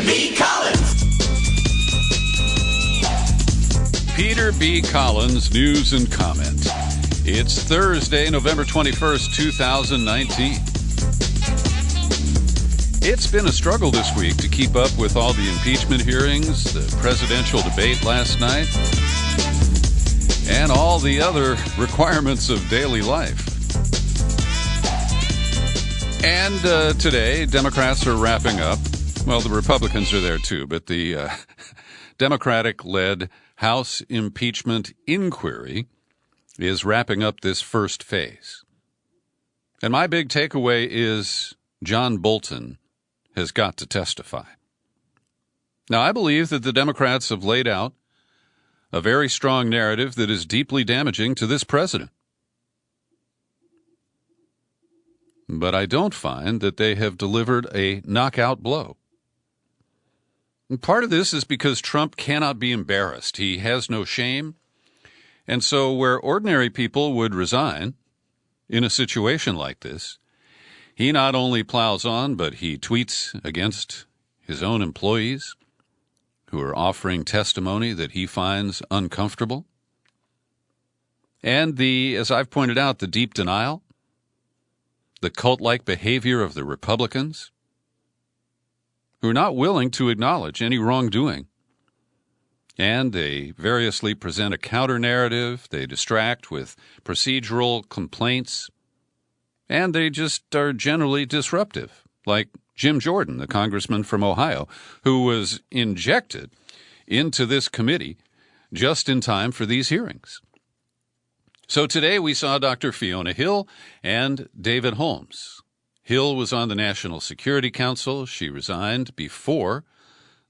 B. Collins. Peter B. Collins, news and comment. It's Thursday, November 21st, 2019. It's been a struggle this week to keep up with all the impeachment hearings, the presidential debate last night, and all the other requirements of daily life. And today, Democrats are wrapping up. Well, the Republicans are there too, but the Democratic-led House impeachment inquiry is wrapping up this first phase. And my big takeaway is John Bolton has got to testify. Now, I believe that the Democrats have laid out a very strong narrative that is deeply damaging to this president. But I don't find that they have delivered a knockout blow. And part of this is because Trump cannot be embarrassed. He has no shame. And so where ordinary people would resign in a situation like this, he not only plows on, but he tweets against his own employees who are offering testimony that he finds uncomfortable. And as I've pointed out, the deep denial, the cult-like behavior of the Republicans, who are not willing to acknowledge any wrongdoing. And they variously present a counter-narrative, they distract with procedural complaints, and they just are generally disruptive, like Jim Jordan, the congressman from Ohio, who was injected into this committee just in time for these hearings. So today we saw Dr. Fiona Hill and David Holmes. Hill was on the National Security Council. She resigned before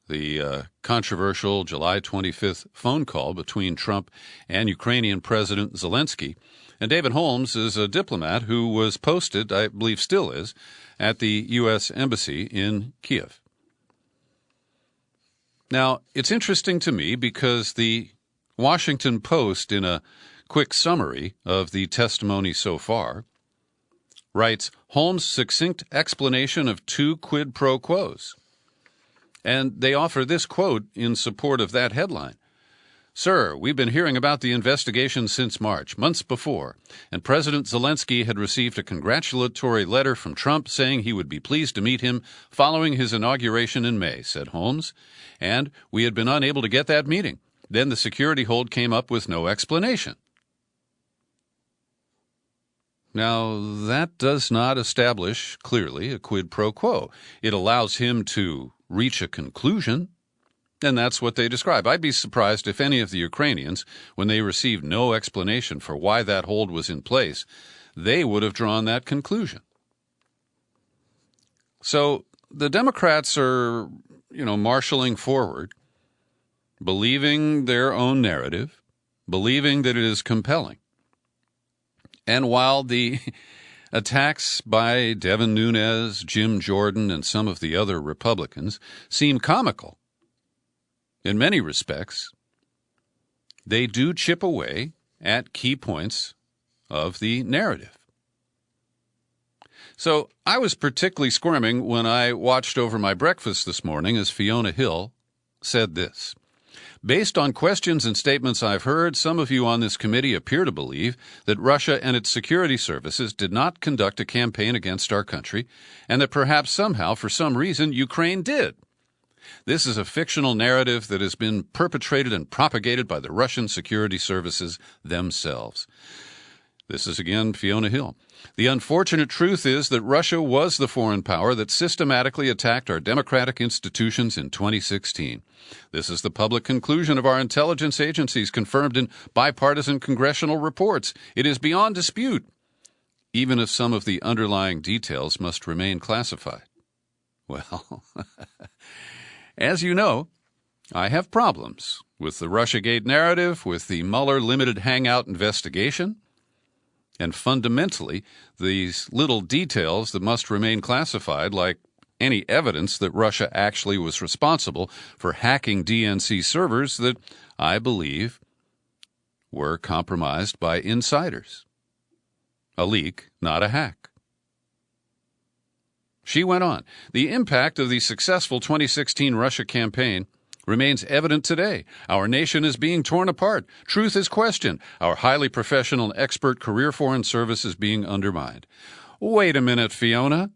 the controversial July 25th phone call between Trump and Ukrainian President Zelensky. And David Holmes is a diplomat who was posted, I believe still is, at the U.S. Embassy in Kiev. Now, it's interesting to me because the Washington Post, in a quick summary of the testimony so far, writes, Holmes' succinct explanation of two quid pro quos. And they offer this quote in support of that headline. Sir, we've been hearing about the investigation since March, months before, and President Zelensky had received a congratulatory letter from Trump saying he would be pleased to meet him following his inauguration in May, said Holmes, and we had been unable to get that meeting. Then the security hold came up with no explanation. Now, that does not establish clearly a quid pro quo. It allows him to reach a conclusion, and that's what they describe. I'd be surprised if any of the Ukrainians, when they received no explanation for why that hold was in place, they would have drawn that conclusion. So the Democrats are, marshaling forward, believing their own narrative, believing that it is compelling. And while the attacks by Devin Nunes, Jim Jordan, and some of the other Republicans seem comical, in many respects, they do chip away at key points of the narrative. So I was particularly squirming when I watched over my breakfast this morning as Fiona Hill said this. Based on questions and statements I've heard, some of you on this committee appear to believe that Russia and its security services did not conduct a campaign against our country, and that perhaps somehow, for some reason, Ukraine did. This is a fictional narrative that has been perpetrated and propagated by the Russian security services themselves. This is again Fiona Hill. The unfortunate truth is that Russia was the foreign power that systematically attacked our democratic institutions in 2016. This is the public conclusion of our intelligence agencies confirmed in bipartisan congressional reports. It is beyond dispute, even if some of the underlying details must remain classified. Well, as you know, I have problems with the Russiagate narrative, with the Mueller limited hangout investigation, and fundamentally, these little details that must remain classified, like any evidence that Russia actually was responsible for hacking DNC servers that I believe were compromised by insiders. A leak, not a hack. She went on, the impact of the successful 2016 Russia campaign remains evident today. Our nation is being torn apart. Truth is questioned. Our highly professional and expert career foreign service is being undermined. Wait a minute, Fiona.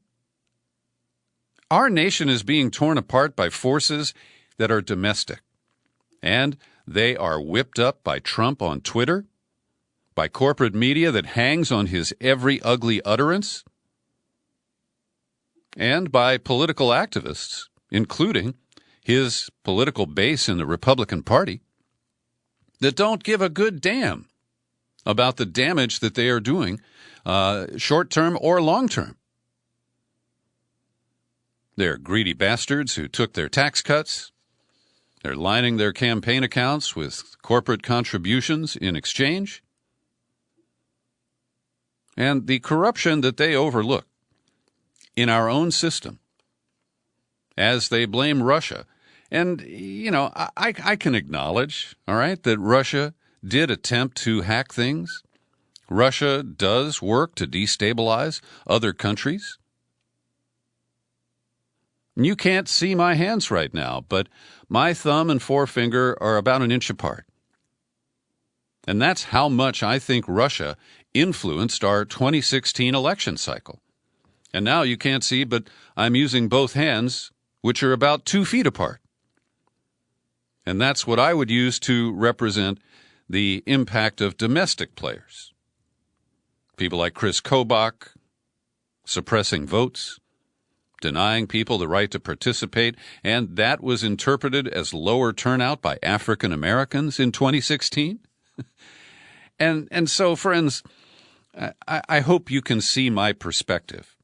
Our nation is being torn apart by forces that are domestic, and they are whipped up by Trump on Twitter, by corporate media that hangs on his every ugly utterance, and by political activists, including his political base in the Republican Party, that don't give a good damn about the damage that they are doing, short-term or long-term. They're greedy bastards who took their tax cuts. They're lining their campaign accounts with corporate contributions in exchange. And the corruption that they overlook in our own system as they blame Russia. And, you know, I can acknowledge, all right, that Russia did attempt to hack things. Russia does work to destabilize other countries. You can't see my hands right now, but my thumb and forefinger are about an inch apart. And that's how much I think Russia influenced our 2016 election cycle. And now you can't see, but I'm using both hands, which are about 2 feet apart. And that's what I would use to represent the impact of domestic players. People like Chris Kobach suppressing votes, denying people the right to participate, and that was interpreted as lower turnout by African Americans in 2016. And so, friends, I hope you can see my perspective.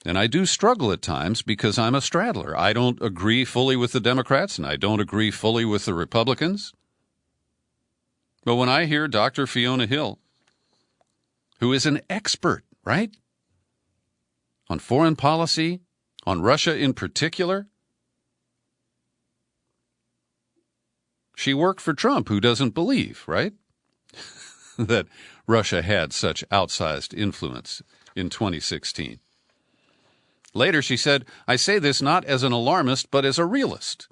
And I do struggle at times because I'm a straddler. I don't agree fully with the Democrats, and I don't agree fully with the Republicans. But when I hear Dr. Fiona Hill, who is an expert, right, on foreign policy, on Russia in particular, she worked for Trump, who doesn't believe, right, that Russia had such outsized influence in 2016. Later, she said, I say this not as an alarmist, but as a realist.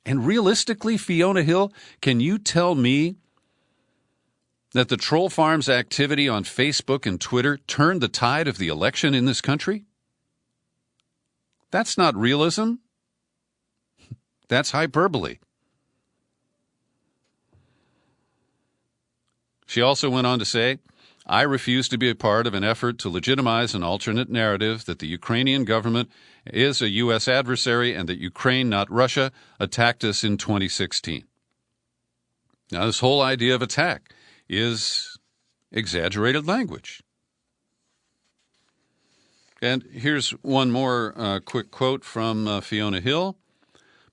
And realistically, Fiona Hill, can you tell me that the troll farms activity on Facebook and Twitter turned the tide of the election in this country? That's not realism. That's hyperbole. She also went on to say, I refuse to be a part of an effort to legitimize an alternate narrative that the Ukrainian government is a U.S. adversary and that Ukraine, not Russia, attacked us in 2016. Now, this whole idea of attack is exaggerated language. And here's one more quick quote from Fiona Hill.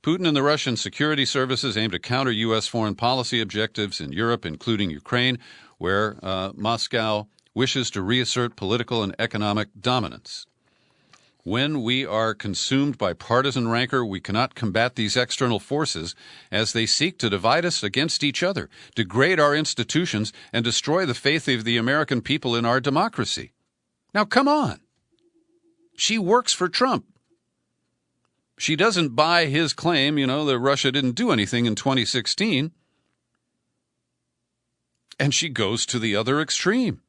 Putin and the Russian security services aim to counter U.S. foreign policy objectives in Europe, including Ukraine, where Moscow wishes to reassert political and economic dominance. When we are consumed by partisan rancor, we cannot combat these external forces as they seek to divide us against each other, degrade our institutions, and destroy the faith of the American people in our democracy. Now, come on. She works for Trump. She doesn't buy his claim, that Russia didn't do anything in 2016. And she goes to the other extreme.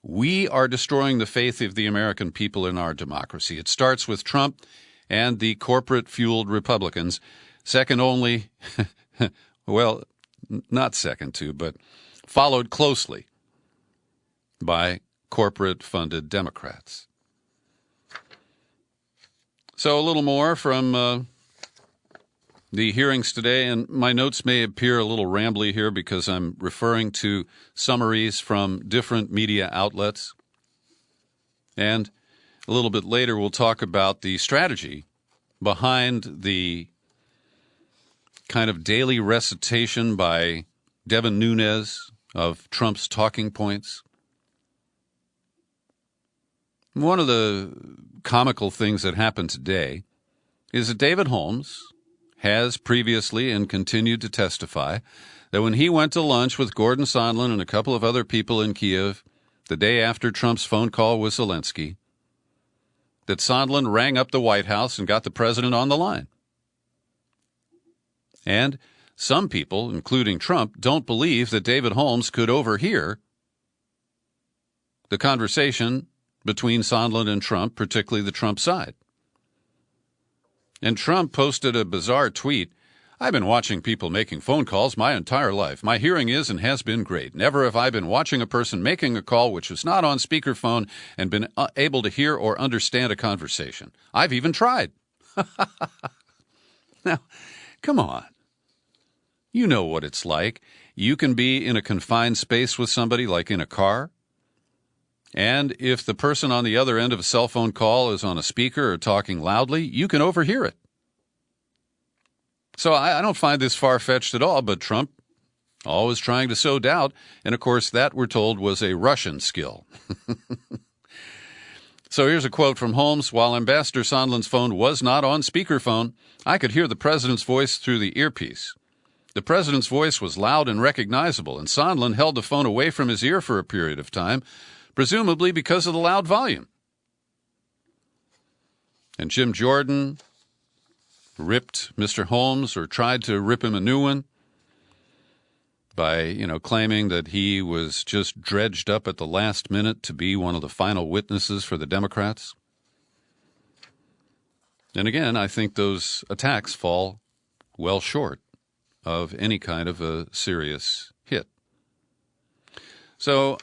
We are destroying the faith of the American people in our democracy. It starts with Trump and the corporate-fueled Republicans, second only, well, not second to, but followed closely by corporate-funded Democrats. So a little more from the hearings today, and my notes may appear a little rambly here because I'm referring to summaries from different media outlets. And a little bit later, we'll talk about the strategy behind the kind of daily recitation by Devin Nunes of Trump's talking points. One of the comical things that happened today is that David Holmes has previously and continued to testify that when he went to lunch with Gordon Sondland and a couple of other people in Kiev, the day after Trump's phone call with Zelensky, that Sondland rang up the White House and got the president on the line. And some people, including Trump, don't believe that David Holmes could overhear the conversation between Sondland and Trump, particularly the Trump side. And Trump posted a bizarre tweet. I've been watching people making phone calls my entire life. My hearing is and has been great. Never have I been watching a person making a call which was not on speakerphone and been able to hear or understand a conversation. I've even tried. Now, come on. You know what it's like. You can be in a confined space with somebody, like in a car, and if the person on the other end of a cell phone call is on a speaker or talking loudly, you can overhear it. So I don't find this far-fetched at all, but Trump always trying to sow doubt, and of course that, we're told, was a Russian skill. So here's a quote from Holmes. While Ambassador Sondland's phone was not on speakerphone, I could hear the president's voice through the earpiece. The president's voice was loud and recognizable, and Sondland held the phone away from his ear for a period of time, presumably because of the loud volume. And Jim Jordan ripped Mr. Holmes, or tried to rip him a new one, by, claiming that he was just dredged up at the last minute to be one of the final witnesses for the Democrats. And again, I think those attacks fall well short of any kind of a serious hit. So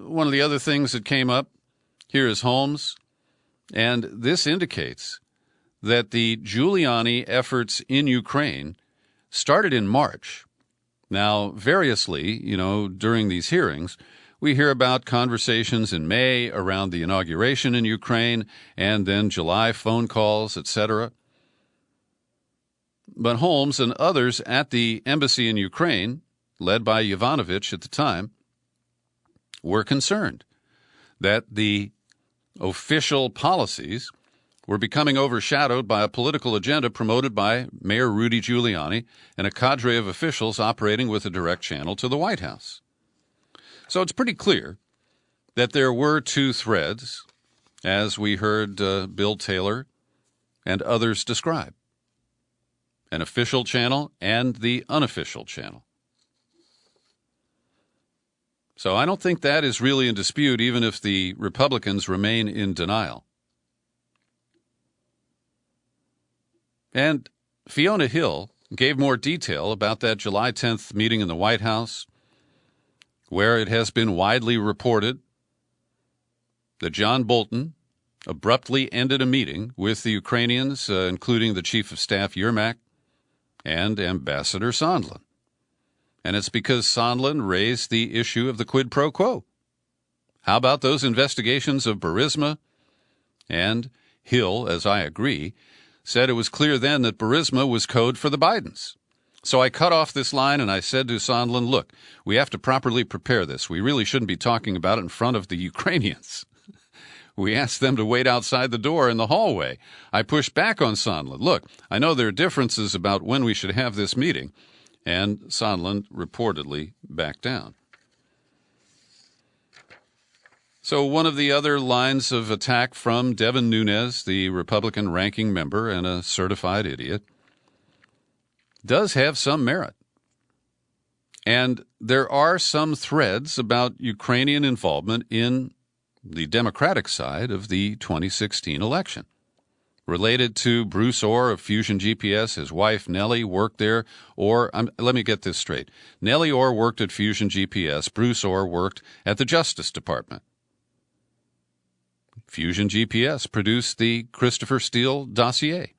one of the other things that came up here is Holmes, and this indicates that the Giuliani efforts in Ukraine started in March. Now, variously, during these hearings, we hear about conversations in May around the inauguration in Ukraine, and then July phone calls, etc. But Holmes and others at the embassy in Ukraine, led by Yovanovitch at the time, were concerned that the official policies were becoming overshadowed by a political agenda promoted by Mayor Rudy Giuliani and a cadre of officials operating with a direct channel to the White House. So it's pretty clear that there were two threads, as we heard Bill Taylor and others describe: an official channel and the unofficial channel. So I don't think that is really in dispute, even if the Republicans remain in denial. And Fiona Hill gave more detail about that July 10th meeting in the White House, where it has been widely reported that John Bolton abruptly ended a meeting with the Ukrainians, including the Chief of Staff Yermak and Ambassador Sondland. And it's because Sondland raised the issue of the quid pro quo. How about those investigations of Burisma? And Hill, as I agree, said it was clear then that Burisma was code for the Bidens. So I cut off this line and I said to Sondland, look, we have to properly prepare this. We really shouldn't be talking about it in front of the Ukrainians. We asked them to wait outside the door in the hallway. I pushed back on Sondland. Look, I know there are differences about when we should have this meeting. And Sondland reportedly backed down. So one of the other lines of attack from Devin Nunes, the Republican ranking member and a certified idiot, does have some merit. And there are some threads about Ukrainian involvement in the Democratic side of the 2016 election. Related to Bruce Orr of Fusion GPS, his wife Nellie worked there, let me get this straight. Nellie Orr worked at Fusion GPS. Bruce Orr worked at the Justice Department. Fusion GPS produced the Christopher Steele dossier.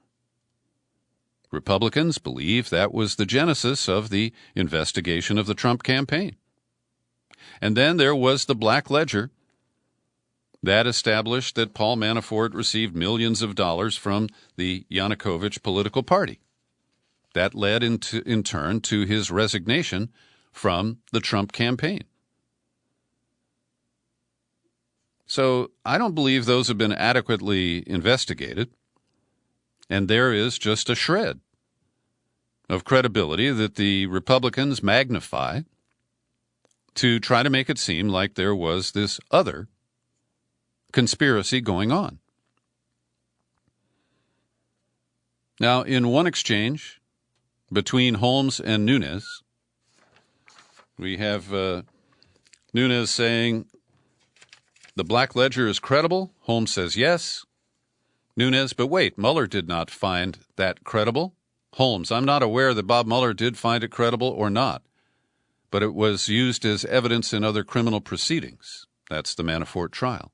Republicans believe that was the genesis of the investigation of the Trump campaign. And then there was the Black Ledger that established that Paul Manafort received millions of dollars from the Yanukovych political party. That led in turn to his resignation from the Trump campaign. So I don't believe those have been adequately investigated, and there is just a shred of credibility that the Republicans magnify to try to make it seem like there was this other conspiracy going on. Now, in one exchange between Holmes and Nunes, we have Nunes saying the Black Ledger is credible. Holmes says yes. Nunes, but wait, Mueller did not find that credible. Holmes, I'm not aware that Bob Mueller did find it credible or not, but it was used as evidence in other criminal proceedings. That's the Manafort trial.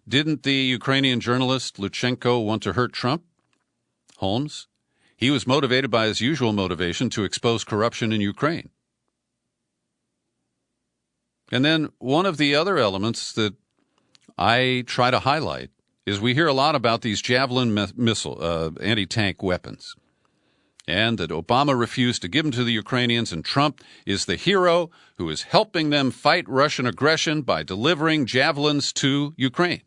Didn't the Ukrainian journalist Lutsenko want to hurt Trump? Holmes, he was motivated by his usual motivation to expose corruption in Ukraine. And then one of the other elements that I try to highlight is we hear a lot about these Javelin missile anti-tank weapons, and that Obama refused to give them to the Ukrainians, and Trump is the hero who is helping them fight Russian aggression by delivering Javelins to Ukraine.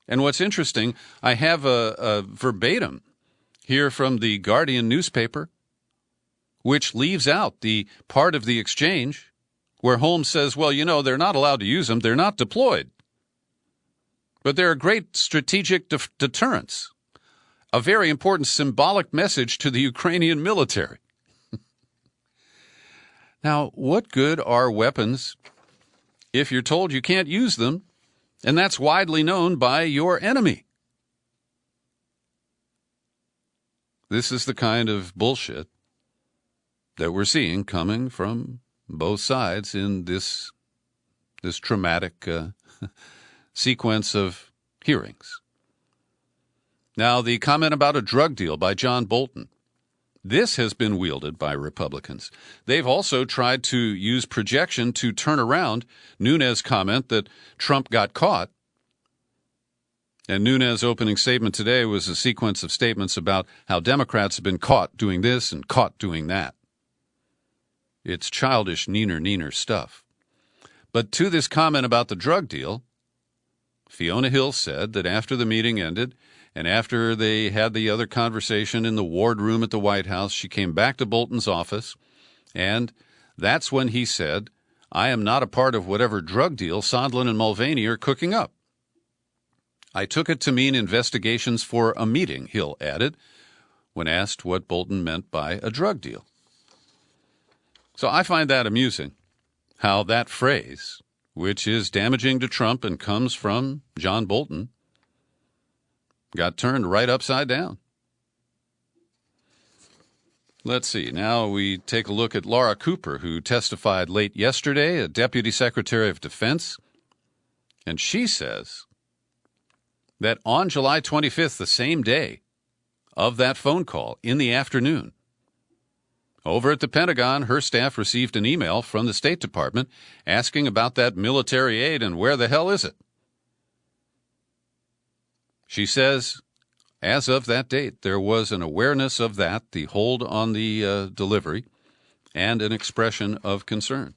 And what's interesting, I have a verbatim here from the Guardian newspaper, which leaves out the part of the exchange where Holmes says, well, you know, they're not allowed to use them. They're not deployed. But they're a great strategic deterrence, a very important symbolic message to the Ukrainian military. Now, what good are weapons if you're told you can't use them, and that's widely known by your enemy? This is the kind of bullshit that we're seeing coming from both sides in this traumatic sequence of hearings. Now, the comment about a drug deal by John Bolton. This has been wielded by Republicans. They've also tried to use projection to turn around Nunes' comment that Trump got caught. And Nunes' opening statement today was a sequence of statements about how Democrats have been caught doing this and caught doing that. It's childish neener stuff. But to this comment about the drug deal, Fiona Hill said that after the meeting ended and after they had the other conversation in the wardroom at the White House, she came back to Bolton's office, and that's when he said, I am not a part of whatever drug deal Sondland and Mulvaney are cooking up. I took it to mean investigations for a meeting, Hill added, when asked what Bolton meant by a drug deal. So I find that amusing, how that phrase, which is damaging to Trump and comes from John Bolton, got turned right upside down. Let's see. Now we take a look at Laura Cooper, who testified late yesterday, a Deputy Secretary of Defense, and she says that on July 25th, the same day of that phone call, in the afternoon, over at the Pentagon, her staff received an email from the State Department asking about that military aid and where the hell is it. She says, as of that date, there was an awareness of that, the hold on the delivery, and an expression of concern.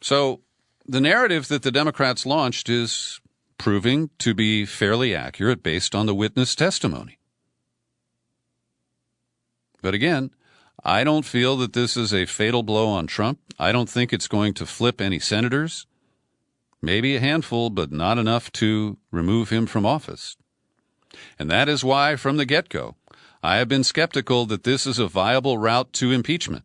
So the narrative that the Democrats launched is proving to be fairly accurate based on the witness testimony. But again, I don't feel that this is a fatal blow on Trump. I don't think it's going to flip any senators. Maybe a handful, but not enough to remove him from office. And that is why, from the get-go, I have been skeptical that this is a viable route to impeachment.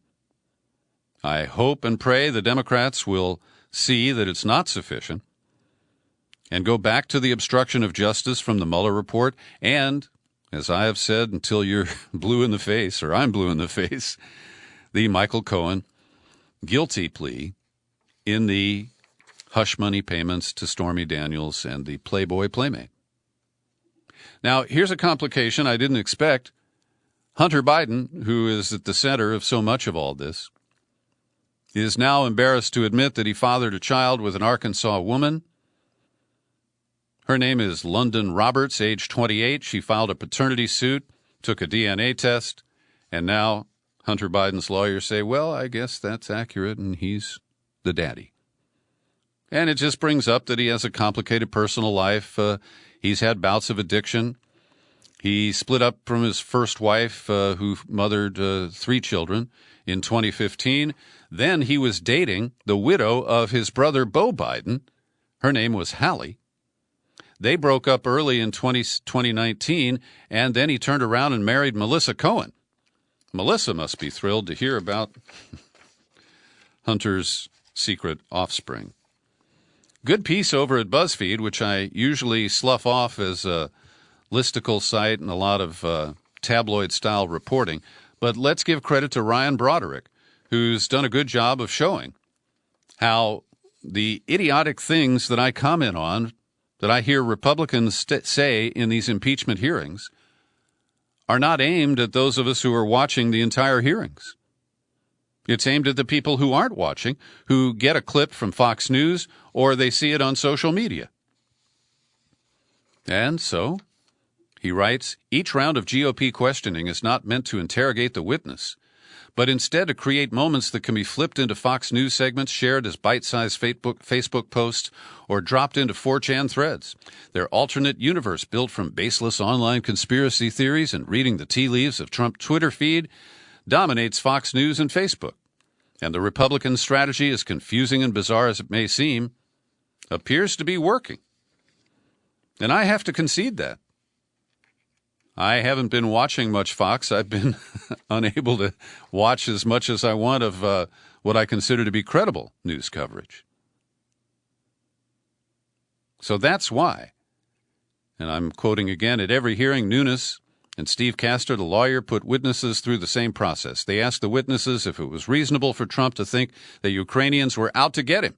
I hope and pray the Democrats will see that it's not sufficient and go back to the obstruction of justice from the Mueller report and, as I have said until you're blue in the face, or I'm blue in the face, the Michael Cohen guilty plea in the hush money payments to Stormy Daniels and the Playboy Playmate. Now, here's a complication I didn't expect. Hunter Biden, who is at the center of so much of all this, is now embarrassed to admit that he fathered a child with an Arkansas woman. Her name is London Roberts, age 28. She filed a paternity suit, took a DNA test, and now Hunter Biden's lawyers say, well, I guess that's accurate, and he's the daddy. And it just brings up that he has a complicated personal life. He's had bouts of addiction. He split up from his first wife, who mothered 3 children, in 2015. Then he was dating the widow of his brother, Beau Biden. Her name was Hallie. They broke up early in 2019, and then he turned around and married Melissa Cohen. Melissa must be thrilled to hear about Hunter's secret offspring. Good piece over at BuzzFeed, which I usually slough off as a listicle site and a lot of tabloid-style reporting. But let's give credit to Ryan Broderick, who's done a good job of showing how the idiotic things that I comment on, that I hear Republicans say in these impeachment hearings, are not aimed at those of us who are watching the entire hearings. It's aimed at the people who aren't watching, who get a clip from Fox News or they see it on social media. And so, he writes, each round of GOP questioning is not meant to interrogate the witness, but instead to create moments that can be flipped into Fox News segments, shared as bite-sized Facebook posts, or dropped into 4chan threads. Their alternate universe built from baseless online conspiracy theories and reading the tea leaves of Trump's Twitter feed dominates Fox News and Facebook. And the Republican strategy, as confusing and bizarre as it may seem, appears to be working. And I have to concede that. I haven't been watching much Fox. I've been unable to watch as much as I want of what I consider to be credible news coverage. So that's why. And I'm quoting again, at every hearing, Nunes and Steve Castor, the lawyer, put witnesses through the same process. They asked the witnesses if it was reasonable for Trump to think that Ukrainians were out to get him.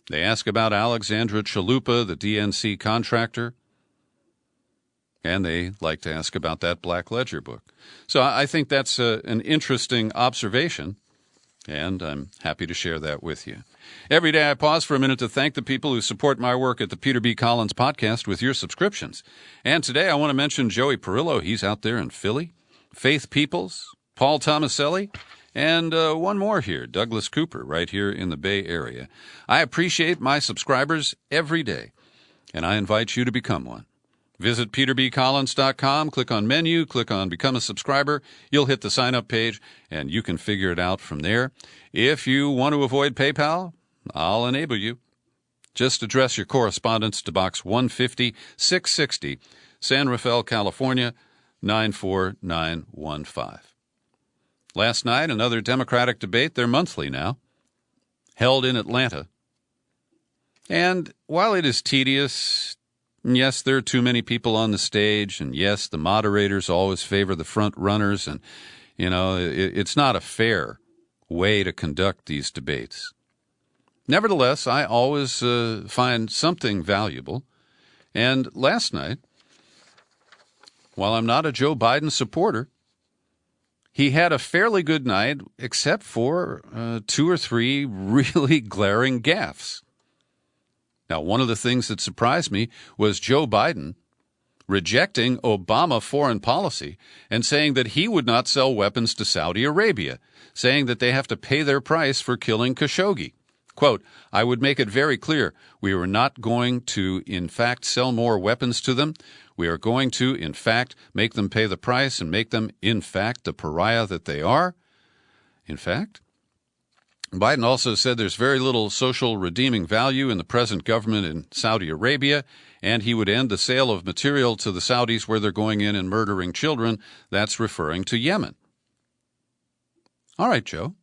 They asked about Alexandra Chalupa, the DNC contractor. And they like to ask about that Black Ledger book. So I think that's an interesting observation, and I'm happy to share that with you. Every day I pause for a minute to thank the people who support my work at the Peter B. Collins Podcast with your subscriptions. And today I want to mention Joey Perillo. He's out there in Philly. Faith Peoples, Paul Tomaselli, and one more here, Douglas Cooper, right here in the Bay Area. I appreciate my subscribers every day, and I invite you to become one. Visit peterbcollins.com, click on menu, click on Become a Subscriber. You'll hit the sign-up page, and you can figure it out from there. If you want to avoid PayPal, I'll enable you. Just address your correspondence to Box 150, 660, San Rafael, California, 94915. Last night, another Democratic debate, they're monthly now, held in Atlanta. And while it is tedious, yes, there are too many people on the stage, and yes, the moderators always favor the front runners, and, it's not a fair way to conduct these debates. Nevertheless, I always find something valuable, and last night, while I'm not a Joe Biden supporter, he had a fairly good night, except for 2 or 3 really glaring gaffes. Now, one of the things that surprised me was Joe Biden rejecting Obama foreign policy and saying that he would not sell weapons to Saudi Arabia, saying that they have to pay their price for killing Khashoggi. Quote, I would make it very clear, we are not going to, in fact, sell more weapons to them. We are going to, in fact, make them pay the price and make them, in fact, the pariah that they are. In fact, Biden also said there's very little social redeeming value in the present government in Saudi Arabia, and he would end the sale of material to the Saudis where they're going in and murdering children. That's referring to Yemen. All right, Joe.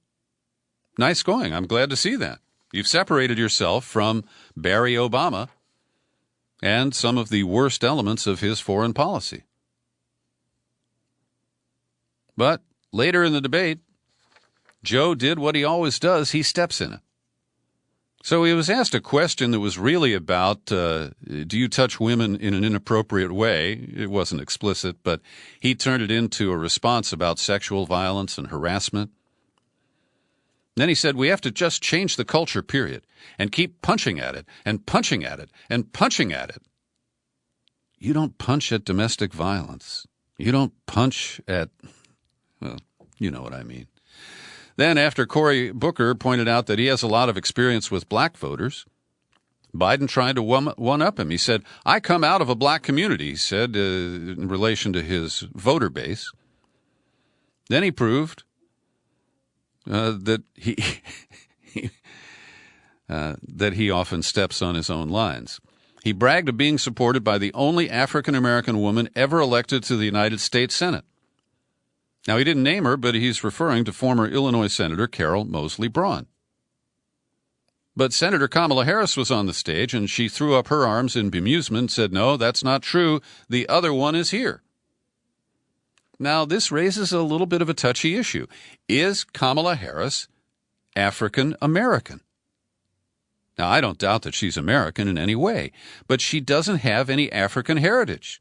Nice going. I'm glad to see that. You've separated yourself from Barry Obama and some of the worst elements of his foreign policy. But later in the debate, Joe did what he always does. He steps in it. So he was asked a question that was really about, do you touch women in an inappropriate way? It wasn't explicit, but he turned it into a response about sexual violence and harassment. Then he said, we have to just change the culture, period, and keep punching at it and punching at it and punching at it. You don't punch at domestic violence. You don't punch at, well, you know what I mean. Then, after Cory Booker pointed out that he has a lot of experience with black voters, Biden tried to one-up him. He said, I come out of a black community, he said, in relation to his voter base. Then he proved that he often steps on his own lines. He bragged of being supported by the only African-American woman ever elected to the United States Senate. Now, he didn't name her, but he's referring to former Illinois Senator Carol Moseley Braun. But Senator Kamala Harris was on the stage, and she threw up her arms in bemusement and said, no, that's not true. The other one is here. Now, this raises a little bit of a touchy issue. Is Kamala Harris African American? Now, I don't doubt that she's American in any way, but she doesn't have any African heritage.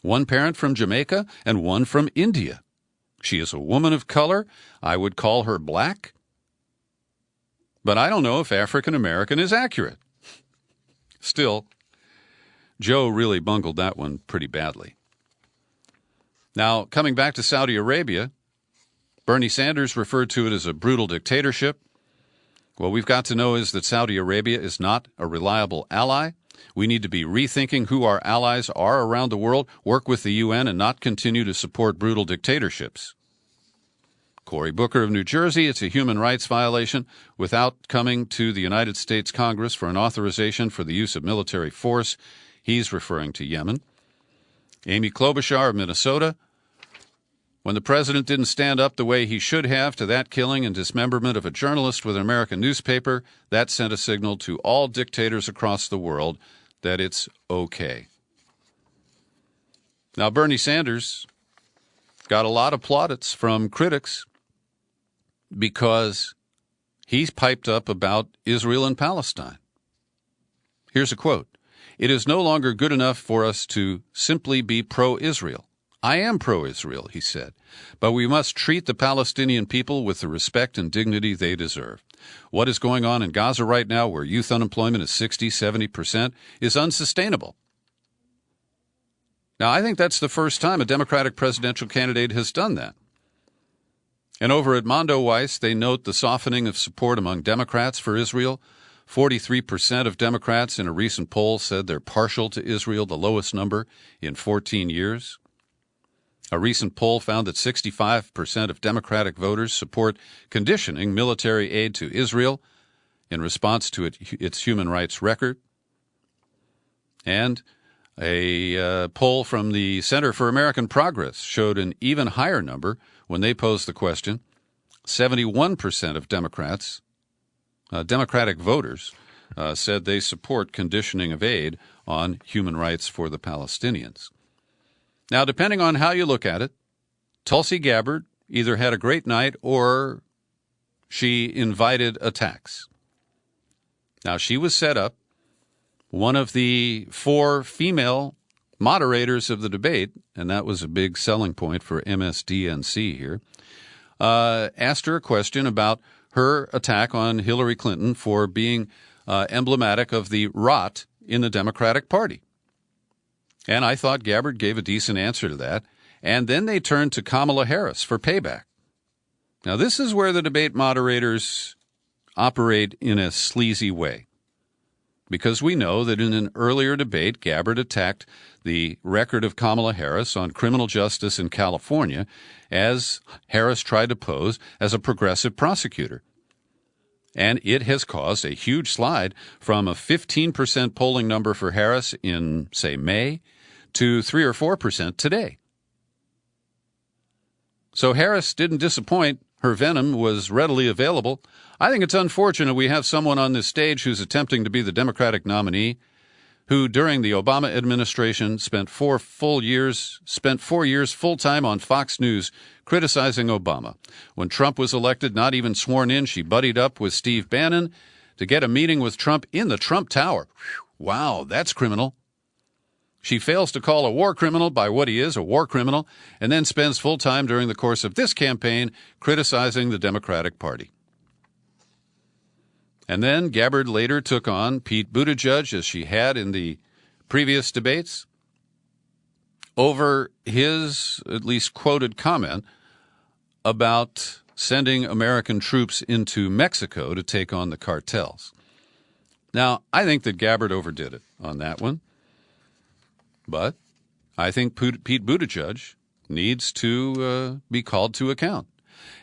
One parent from Jamaica and one from India. She is a woman of color. I would call her black. But I don't know if African American is accurate. Still, Joe really bungled that one pretty badly. Now, coming back to Saudi Arabia, Bernie Sanders referred to it as a brutal dictatorship. What we've got to know is that Saudi Arabia is not a reliable ally. We need to be rethinking who our allies are around the world, work with the UN, and not continue to support brutal dictatorships. Cory Booker of New Jersey, it's a human rights violation without coming to the United States Congress for an authorization for the use of military force. He's referring to Yemen. Amy Klobuchar of Minnesota, when the president didn't stand up the way he should have to that killing and dismemberment of a journalist with an American newspaper, that sent a signal to all dictators across the world that it's okay. Now, Bernie Sanders got a lot of plaudits from critics because he's piped up about Israel and Palestine. Here's a quote. It is no longer good enough for us to simply be pro-Israel. I am pro-Israel, he said, but we must treat the Palestinian people with the respect and dignity they deserve. What is going on in Gaza right now, where youth unemployment is 60-70%, is unsustainable. Now, I think that's the first time a Democratic presidential candidate has done that. And over at Mondo Weiss, they note the softening of support among Democrats for Israel. 43% of Democrats in a recent poll said they're partial to Israel, the lowest number in 14 years. A recent poll found that 65% of Democratic voters support conditioning military aid to Israel in response to its human rights record. And a poll from the Center for American Progress showed an even higher number when they posed the question. 71% of Democratic voters said they support conditioning of aid on human rights for the Palestinians. Now, depending on how you look at it, Tulsi Gabbard either had a great night or she invited attacks. Now, she was set up. One of the 4 female moderators of the debate, and that was a big selling point for MSDNC here, asked her a question about her attack on Hillary Clinton for being emblematic of the rot in the Democratic Party. And I thought Gabbard gave a decent answer to that. And then they turned to Kamala Harris for payback. Now, this is where the debate moderators operate in a sleazy way. Because we know that in an earlier debate, Gabbard attacked the record of Kamala Harris on criminal justice in California as Harris tried to pose as a progressive prosecutor. And it has caused a huge slide from a 15% polling number for Harris in, say, May to 3 or 4% today. So Harris didn't disappoint. Her venom was readily available. I think it's unfortunate we have someone on this stage who's attempting to be the Democratic nominee, who during the Obama administration spent 4 years full-time on Fox News criticizing Obama. When Trump was elected, not even sworn in, she buddied up with Steve Bannon to get a meeting with Trump in the Trump Tower. Wow, that's criminal. She fails to call a war criminal by what he is, a war criminal, and then spends full time during the course of this campaign criticizing the Democratic Party. And then Gabbard later took on Pete Buttigieg, as she had in the previous debates, over his at least quoted comment about sending American troops into Mexico to take on the cartels. Now, I think that Gabbard overdid it on that one, but I think Pete Buttigieg needs to be called to account.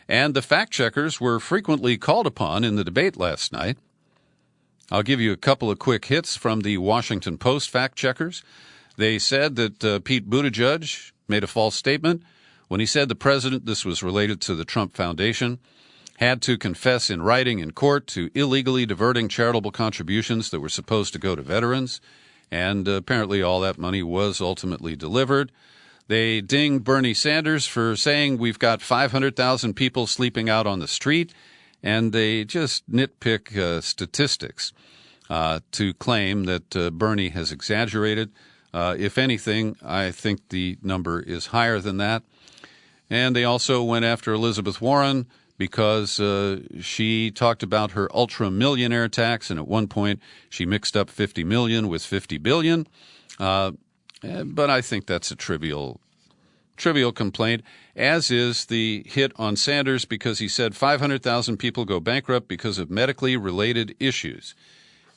And the fact-checkers were frequently called upon in the debate last night. I'll give you a couple of quick hits from the Washington Post fact-checkers. They said that Pete Buttigieg made a false statement when he said the president, this was related to the Trump Foundation, had to confess in writing in court to illegally diverting charitable contributions that were supposed to go to veterans, and apparently all that money was ultimately delivered. They dinged Bernie Sanders for saying we've got 500,000 people sleeping out on the street, and they just nitpick statistics to claim that Bernie has exaggerated. If anything, I think the number is higher than that. And they also went after Elizabeth Warren because she talked about her ultra-millionaire tax, and at one point she mixed up 50 million with 50 billion. But I think that's a trivial complaint, as is the hit on Sanders because he said 500,000 people go bankrupt because of medically related issues.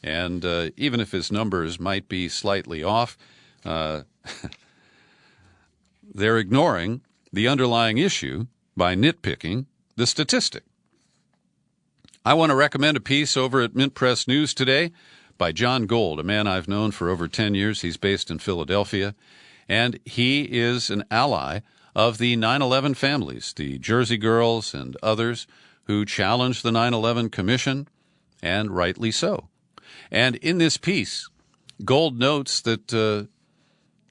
And even if his numbers might be slightly off, they're ignoring the underlying issue by nitpicking the statistic. I want to recommend a piece over at Mint Press News today by John Gold, a man I've known for over 10 years. He's based in Philadelphia, and he is an ally of the 9/11 families, the Jersey Girls and others who challenged the 9/11 Commission, and rightly so. And in this piece, Gold notes that the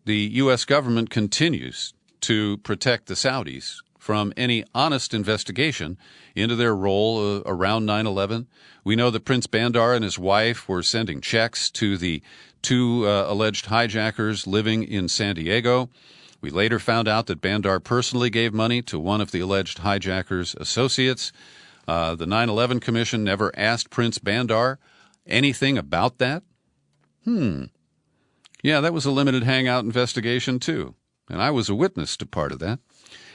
U.S. government continues to protect the Saudis from any honest investigation into their role around 9/11. We know that Prince Bandar and his wife were sending checks to the two alleged hijackers living in San Diego. We later found out that Bandar personally gave money to one of the alleged hijackers' associates. The 9/11 Commission never asked Prince Bandar anything about that. Yeah, that was a limited hangout investigation, too. And I was a witness to part of that.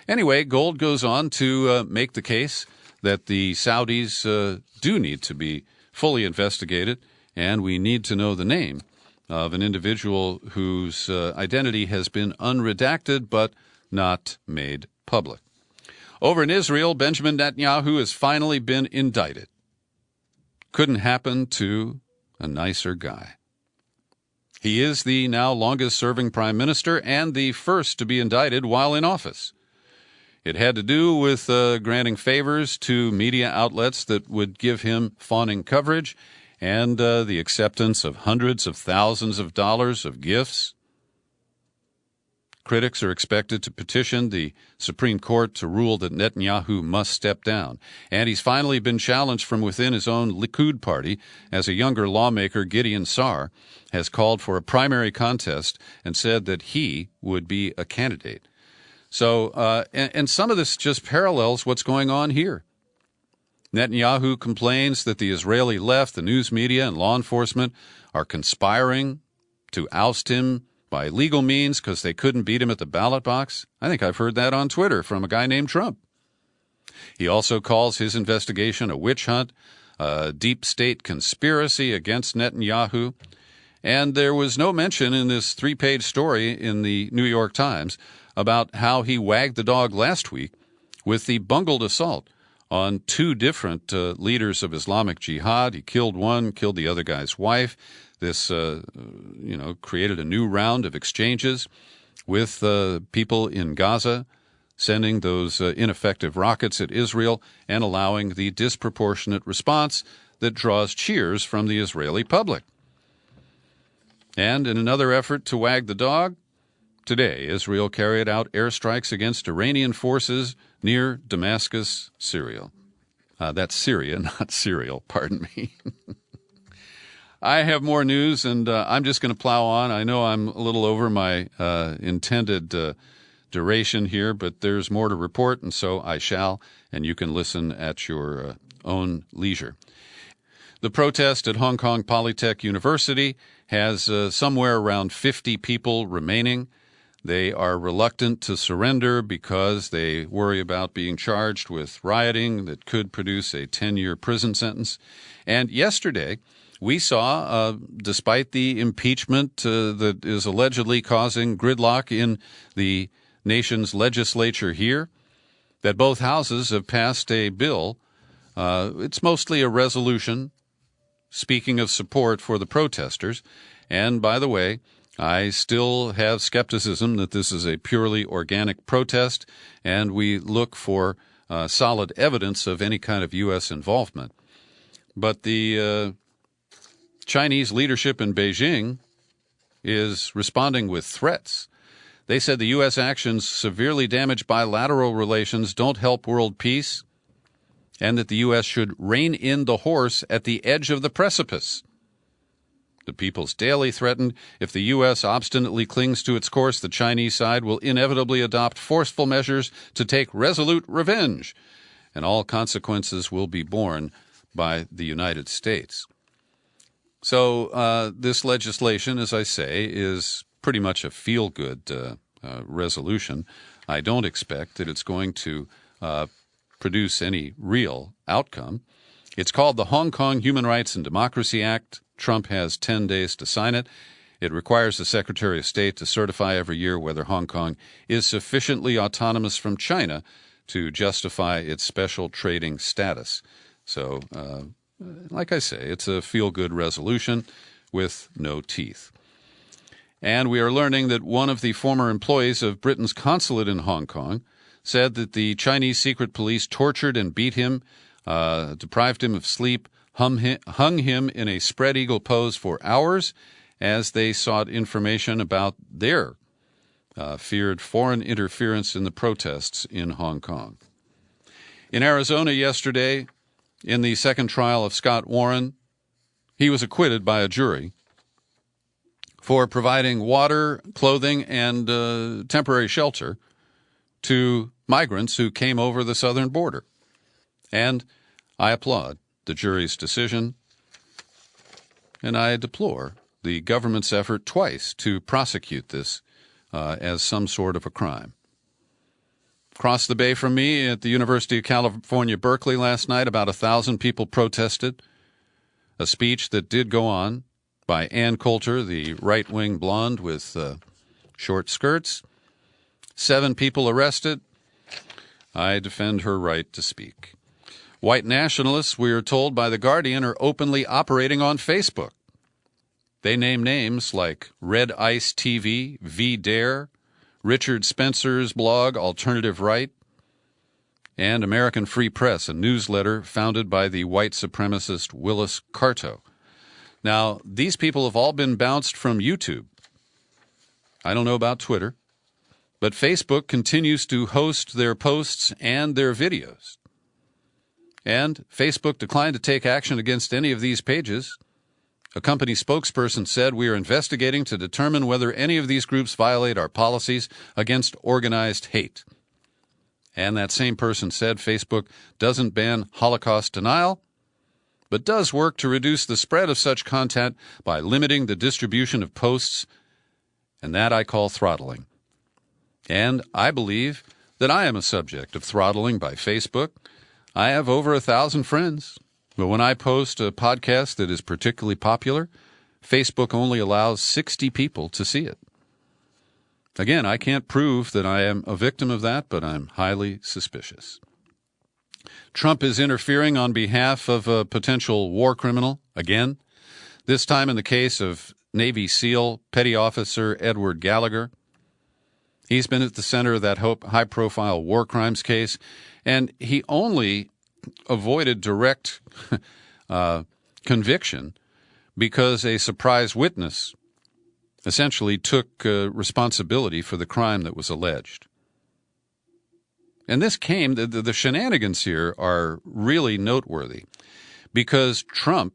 Anyway, Gold goes on to make the case that the Saudis do need to be fully investigated, and we need to know the name of an individual whose identity has been unredacted but not made public. Over in Israel, Benjamin Netanyahu has finally been indicted. Couldn't happen to a nicer guy. He is the now longest-serving prime minister and the first to be indicted while in office. It had to do with granting favors to media outlets that would give him fawning coverage and the acceptance of hundreds of thousands of dollars of gifts. Critics are expected to petition the Supreme Court to rule that Netanyahu must step down. And he's finally been challenged from within his own Likud party as a younger lawmaker, Gideon Sa'ar, has called for a primary contest and said that he would be a candidate. So, and some of this just parallels what's going on here. Netanyahu complains that the Israeli left, the news media, and law enforcement are conspiring to oust him by legal means because they couldn't beat him at the ballot box. I think I've heard that on Twitter from a guy named Trump. He also calls his investigation a witch hunt, a deep state conspiracy against Netanyahu. And there was no mention in this 3-page story in the New York Times about how he wagged the dog last week with the bungled assault on 2 different leaders of Islamic Jihad. He killed one, killed the other guy's wife. This, created a new round of exchanges with people in Gaza, sending those ineffective rockets at Israel and allowing the disproportionate response that draws cheers from the Israeli public. And in another effort to wag the dog, today Israel carried out airstrikes against Iranian forces near Damascus, Syria. That's Syria, not cereal, pardon me. I have more news, and I'm just going to plow on. I know I'm a little over my intended duration here, but there's more to report, and so I shall, and you can listen at your own leisure. The protest at Hong Kong Polytech University has somewhere around 50 people remaining. They are reluctant to surrender because they worry about being charged with rioting that could produce a 10-year prison sentence. And yesterday, We saw, despite the impeachment that is allegedly causing gridlock in the nation's legislature here, that both houses have passed a bill. It's mostly a resolution speaking of support for the protesters. And by the way, I still have skepticism that this is a purely organic protest, and we look for solid evidence of any kind of U.S. involvement. But the Chinese leadership in Beijing is responding with threats. They said the U.S. actions severely damage bilateral relations, don't help world peace, and that the U.S. should rein in the horse at the edge of the precipice. The People's Daily threatened if the U.S. obstinately clings to its course, the Chinese side will inevitably adopt forceful measures to take resolute revenge, and all consequences will be borne by the United States. So this legislation, as I say, is pretty much a feel-good resolution. I don't expect that it's going to produce any real outcome. It's called the Hong Kong Human Rights and Democracy Act. Trump has 10 days to sign it. It requires the Secretary of State to certify every year whether Hong Kong is sufficiently autonomous from China to justify its special trading status. So, like I say, it's a feel-good resolution with no teeth. And we are learning that one of the former employees of Britain's consulate in Hong Kong said that the Chinese secret police tortured and beat him, deprived him of sleep, hung him in a spread eagle pose for hours as they sought information about their feared foreign interference in the protests in Hong Kong. In Arizona yesterday, in the second trial of Scott Warren, he was acquitted by a jury for providing water, clothing, and temporary shelter to migrants who came over the southern border. And I applaud the jury's decision, and I deplore the government's effort twice to prosecute this as some sort of a crime. Across the bay from me at the University of California, Berkeley last night, about 1,000 people protested a speech that did go on by Ann Coulter, the right-wing blonde with short skirts. 7 people arrested. I defend her right to speak. White nationalists, we are told by The Guardian, are openly operating on Facebook. They name names like Red Ice TV, VDare, Richard Spencer's blog, Alternative Right, and American Free Press, a newsletter founded by the white supremacist Willis Carto. Now, these people have all been bounced from YouTube. I don't know about Twitter, but Facebook continues to host their posts and their videos. And Facebook declined to take action against any of these pages. A company spokesperson said, "We are investigating to determine whether any of these groups violate our policies against organized hate." And that same person said Facebook doesn't ban Holocaust denial, but does work to reduce the spread of such content by limiting the distribution of posts, and that I call throttling. And I believe that I am a subject of throttling by Facebook. I have over 1,000 friends. But when I post a podcast that is particularly popular, Facebook only allows 60 people to see it. Again, I can't prove that I am a victim of that, but I'm highly suspicious. Trump is interfering on behalf of a potential war criminal, again, this time in the case of Navy SEAL Petty Officer Edward Gallagher. He's been at the center of that high-profile war crimes case, and he only avoided direct conviction because a surprise witness essentially took responsibility for the crime that was alleged. And this came, the shenanigans here are really noteworthy because Trump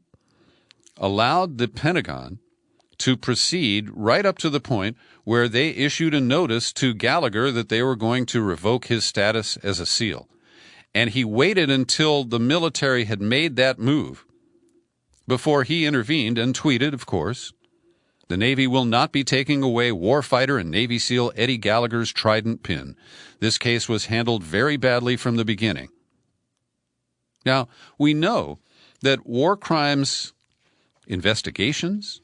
allowed the Pentagon to proceed right up to the point where they issued a notice to Gallagher that they were going to revoke his status as a SEAL. And he waited until the military had made that move before he intervened and tweeted, of course, "The Navy will not be taking away warfighter and Navy SEAL Eddie Gallagher's trident pin. This case was handled very badly from the beginning." Now, we know that war crimes Investigations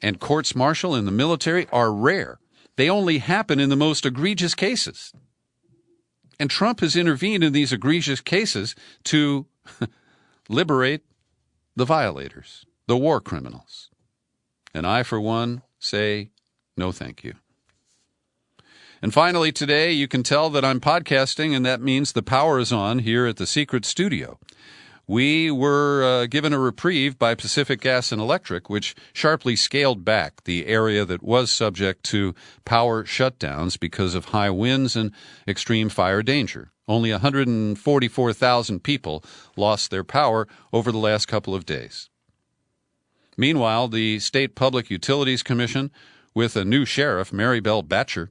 and courts-martial in the military are rare. They only happen in the most egregious cases. And Trump has intervened in these egregious cases to liberate the violators, the war criminals. And I, for one, say no thank you. And finally, today, you can tell that I'm podcasting, and that means the power is on here at the secret studio. We were given a reprieve by Pacific Gas and Electric, which sharply scaled back the area that was subject to power shutdowns because of high winds and extreme fire danger. Only 144,000 people lost their power over the last couple of days. Meanwhile, the State Public Utilities Commission, with a new sheriff, Mary Bell Batcher,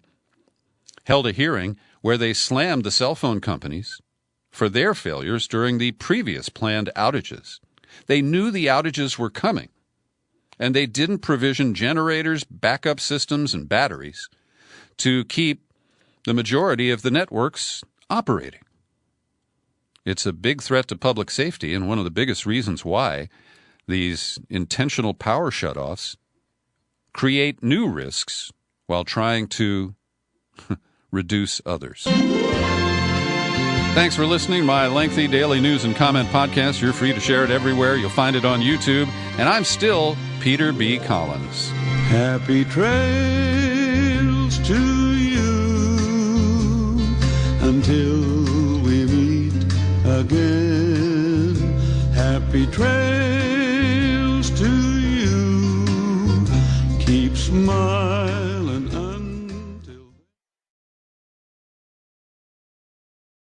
held a hearing where they slammed the cell phone companies for their failures during the previous planned outages. They knew the outages were coming, and they didn't provision generators, backup systems, and batteries to keep the majority of the networks operating. It's a big threat to public safety, and one of the biggest reasons why these intentional power shutoffs create new risks while trying to reduce others. Thanks for listening. My lengthy daily news and comment podcast. You're free to share it everywhere. You'll find it on YouTube. And I'm still Peter B. Collins. Happy trails to you until we meet again. Happy trails.